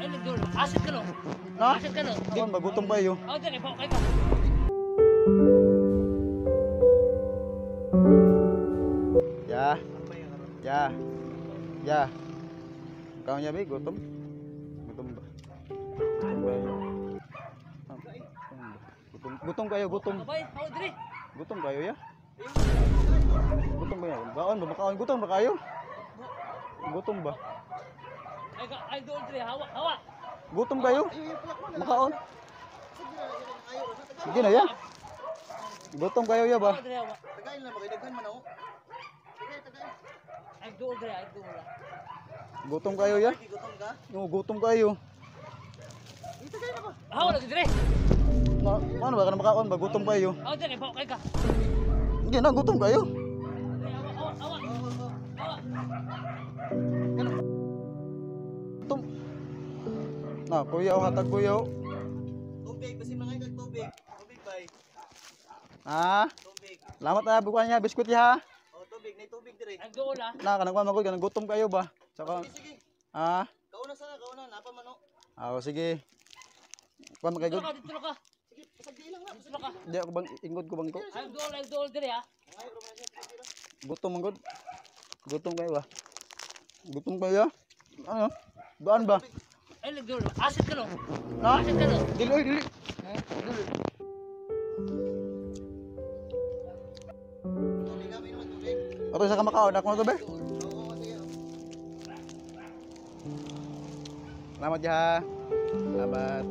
Asit ka no? Ha? Asit ka no? Di magutom kayo. Oh, dali po kay ka. Ya. Ya. Ya. Kau nya be gutom. Gutom ba? Gutom kayo. Gutom kayo, gutom. Abay, oh dali. Gutom kayo ya? Gutom ba yan? Baon ba? Makaon gutom ba kayo? Gutom ba? Ay doon dali, hawa. Gutom kayo? Makaon? Sige na ya. Gutom kayo ya ba? Oh, dali hawa. Tagay lang magidaghan man ako. Tagay. Ay doon dali, ay doon wala. Gutom kayo ya? Gutom ka? No, gutom kayo. Tagay na ba? Hawa lagi dali. Ano ba ka na makaon ba? Gutom kayo. Oh, dali po kay ka. Hindi na, gutom kayo. Dali hawa. Hawa. Gutom. Na, kuya o hatag kuya o. Tubig, basi mga kag tubig. Tubig bay. Ha? Tubig. Salamat na bukan niya, biskuit ya. Oh, tubig, nay tubig dire. Ay doon wala. Na, kanang magod kanang gutom kayo ba? Saka Sige. ha? Kauna sana, kauna napa man o. Ah, sige. Kuan magay Dito good. ka, dito ka. Sige, pasagdi lang na. Dito ka. Di ako bang ingod ko bang ko. Ay doon dali ha. Ay, bro, man siya. Gutom man good. Gutom kayo ba? Gutom kayo? Ano? Daan ba? Ay lagi doon. Asit ka no? Ha? Asit ka no? Dili, oy, dili. Tubig kami naman tubig. Ato sa kamakaon ako na to be. Oo, sige. Salamat ya. Salamat.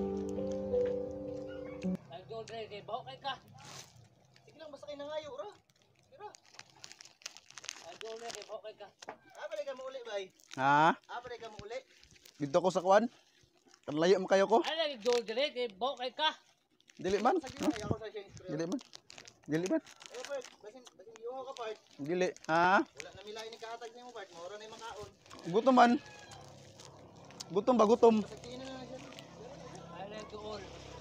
Ay doon dali, kay baho kay ka. Sige lang, basta kayo nangayo, ra. Tira. Ay doon dali, kay baho kay ka. Apa ka mo uli bay? Ha? Apa ka mo uli? Dito ko sa kuan. Kan layo man kayo ko. Ay lagi doon dali, kay baho kay ka. Dili man. Sige, ay ako sa siya. Dili man. Dili man. Eh, part, basin iyo ka part. Dili. Ha? Wala na milay ni kahatag nimo part, maura na yung makaon. Gutom man. Gutom ba gutom? Pasagdi na na siya. Ay lagi doon.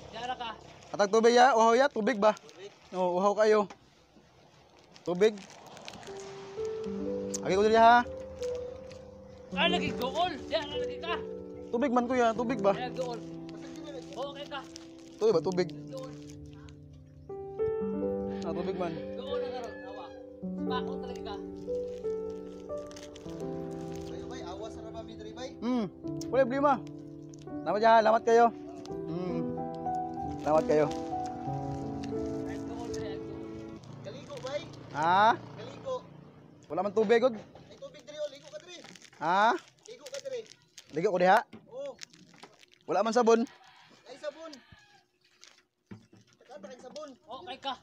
Diara ka. Atag tubig ya, uhaw ya, tubig ba? Tubig. Oo, uhaw kayo. Tubig. Agi ko dili ha. Ay lagi doon. Diara lagi ka. Tubig man kuya, tubig ba? Ay doon. Pasagdi na na. Baho kay ka. Tubig ba, tubig? Doon. Ah, tubig man. Doon na karon, hawa. Bako talaga ka. Bay, awas ra ba mi diri bay? Wala problema. Salamat ya, salamat kayo. Salamat kayo. Ay doon dali, ay doon. Kaligo bay. Ha? Kaligo. Wala man tubig god. Ay tubig diri, oh, ligo ka diri. Ha? Ligo ka diri. Ligo ko diha. Oh, Wala man sabon. ay sabon. Takata kay sabon. Baho kay ka.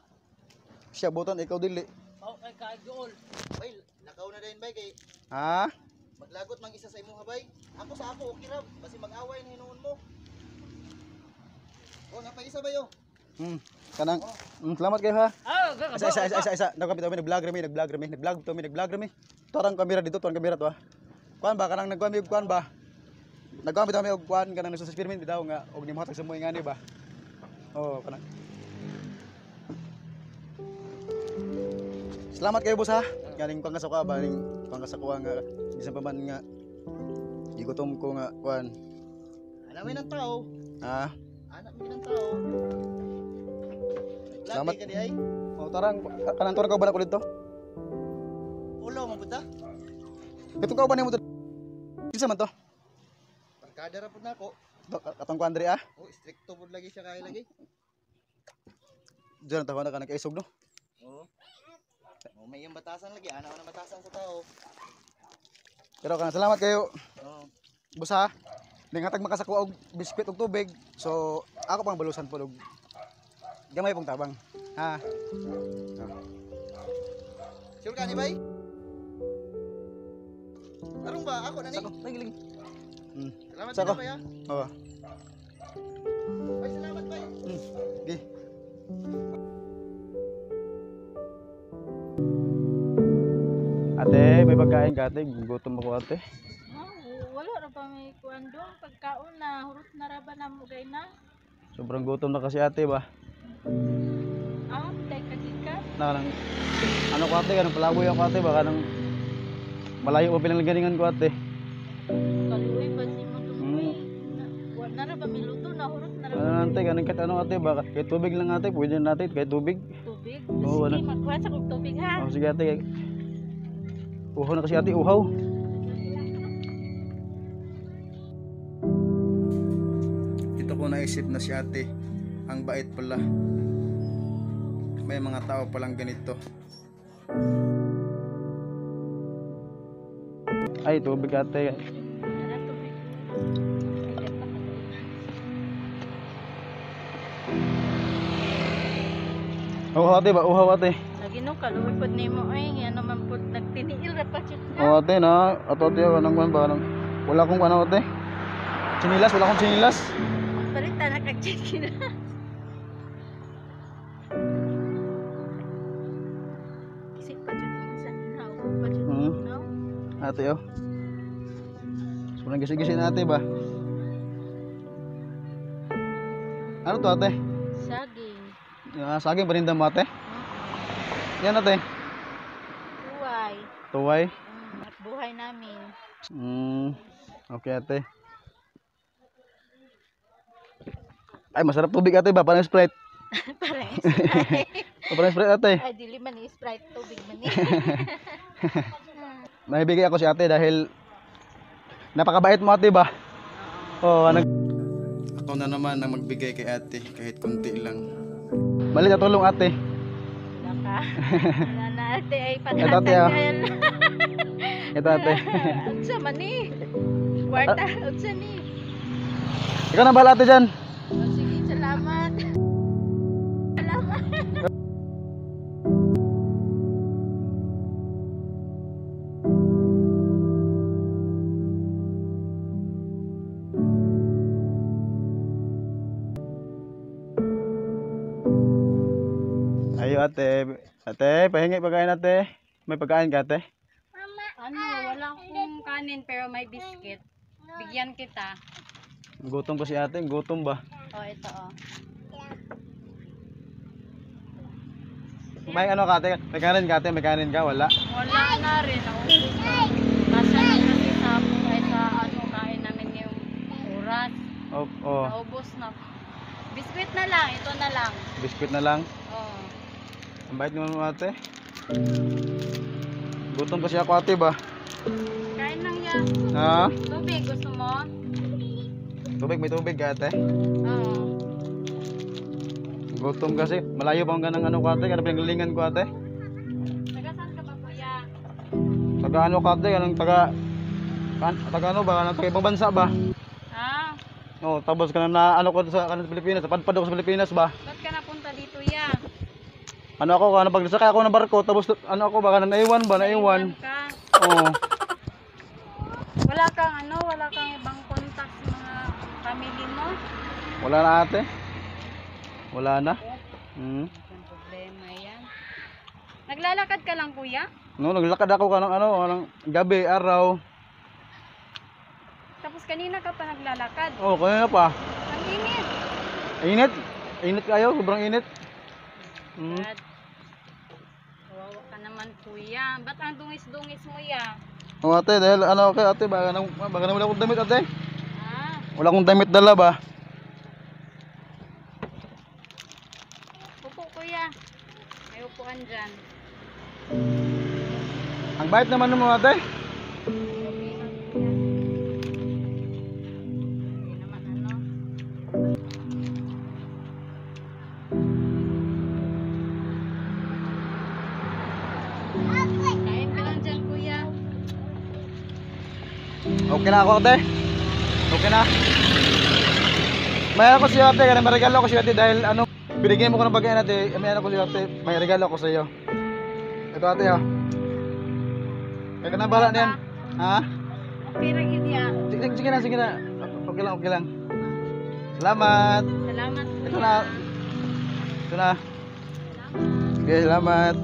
Siya buton ikaw dili. Baho kay ka, ay doon. Bay, lakaw na din bay kay Ha? maglagot mang isa sa imong habay. Ako sa ako okay ra, basi mag-away na hinuon mo. Oh, napay isa ba yo? Kanang. Salamat kayo ha. Ah, ga Isa. Nagkapit kami, nag-vlog rami. Torang kamera dito, torang kamera to ha. Kuan ba kanang nagkuan ba? Nagkamit kami og kuan kanang nasa experiment bitaw nga og nimuhatag sa moy ngani ba. Oh, kanang. Salamat kayo boss ha. Galing pangkasakuha ba ning pangkasakuha nga bisan pa man nga gigutom ko nga kuan. Anak mi ng tao. Ha? Anak mi ng tao. Salamat. Lagi ka di ay. Oh, tarang kanang torang ka ba ko dito? Ulo mo buta. Ito ka ba nimo to? Kinsa man to? Pagkada ra pud nako. Atong kuan diri ah. Oh, stricto pud lagi siya kay lagi. Diyan tawa na ka nakaisog no. Oo. Oh, may yung batasan lagi, anak na batasan sa tao. Pero kanang salamat kayo. Oo. Boss ha. Ning hatag makasakuha og biskwit ug tubig. So ako pang balusan po og gamay pong tabang. Ha. Sure ka ni bay? Arong ba ako na ni? Sako, lagi. Salamat Sako. sa bay ha. Oh. Bay, salamat bay. Gi. Ate, may pagkain ka ate. Gutom ako ate. Wala ra pa may kuan doon pagkaon na hurot na ra ba namo gay na. Sobrang gutom na kasi ate ba. Tay kagikan. Nang ano ko ate, kanang palaboy ako ate ba kanang malayo pa pinanggalingan ko ate. Kaluoy ba si mo tumoy. pa miluto na hurot na Ano ate, ganun kahit ano ate, baka kahit tubig lang ate, pwede na ate, kahit tubig. tubig. Oo, Sige, ano? magkuha sa kong tubig ha. Oh, sige ate. Uhaw na kasi ate, uhaw. Dito ko naisip na si ate, ang bait pala. May mga tao palang ganito. Ay, tubig ate. Wala tubig. Uhaw ate ba? Uhaw ate. Lagi no kaluoy pod nimo ay ano man pod nagtiniil ra pa chit na. Oo ate na. Ato ate, anong kuwan ba? Wala akong ano ate. Sinilas, wala akong sinilas. Palita na kag-check na. Kisik pa chit mo sa hinaw pa chit Hmm. no. Ate oh. Sobrang gisi-gisi na ate ba? Ano to ate? Saging. Saging paninda mo ate? Yan ate. Buhay. Tuway. At buhay namin. Okay ate. Ay, masarap tubig ate ba? Parang Sprite. Parang Sprite. Parang Sprite ate. Ay, dili man ni Sprite tubig man ni. May bigay ako si ate dahil napakabait mo ate ba? Oo, ako na naman ang magbigay kay ate kahit konti lang. Mali na tulong ate. Wala ka. Wala na ate ay Ito, ate, ah. pagkatanggal. Ito ate. Unsa man ni? Kwarta, unsa ni? Ikaw na bahala ate dyan. Oh, sige, salamat. Salamat. Ayo ate. Ate, pahingi pagkain ate. May pagkain ka ate? Ano, wala akong kanin pero may biscuit. Bigyan kita. Gutom ko si ate. Gutom ba? Oh, ito oh. May ano ka ate? May kanin ka ate? May kanin ka? Wala. Wala na rin. Naubos na. Kasi kasi sa ay sa ano kain namin yung oras. Oh. Naubos na. Biscuit na lang. Ito na lang. Biskuit na lang. Oh. Ang bait naman mo ate. Gutom kasi ako ate ba? Kain lang yan. Ha? Tubig. Gusto mo? Tubig, may tubig ka ate. Oo. Gutom kasi. Malayo pa hanggang ano ko ate. Ano pinanggalingan ko ate? Taga saan ka ba kuya? Taga ano ka ate? Anong taga ano ba? Anong taga ibang bansa ba? Ah, Oh, tapos ka na ano ko sa kanan sa Pilipinas. Padpad ako sa Pilipinas ba? ba't ka napunta dito ya? Ano ako, ano pag nasakay ako ng barko, tapos ano ako baka naiwan ba? Naiwan. Ka. Oo. Wala kang ano, wala kang ibang contact sa mga family mo? Wala na ate. Wala na. Ang problema yan. Naglalakad ka lang kuya? No, naglakad ako kanang ano, kanang gabi, araw. Tapos kanina ka pa naglalakad. Oh, kanina pa. Ang init. Init. Init kayo, sobrang init. Dad. Kawawa ka naman kuya. Ba't ang dungis-dungis mo ya? Oh, ate, dahil ano kay ate, baka na wala akong damit ate. Ah, Wala akong damit dala ba? upo kuya. May upuan dyan. Ang bait naman mo ate. Okay lang kuya. Hindi naman ano. Kain ka lang dyan kuya. Okay na ako ate. Okay na. May ako si ate, kaya may regalo ko si ate dahil ano, binigyan mo ko ng pagkain ate. May ano ko si ate, may regalo ko sa iyo. Ito ate ha. Kaya ka na bahala na yan. Ha? Okay lang yun ya. Sige na, sige na. Okay lang, okay lang. Salamat. Salamat kuya. Ito na. Ito na. Sige, salamat.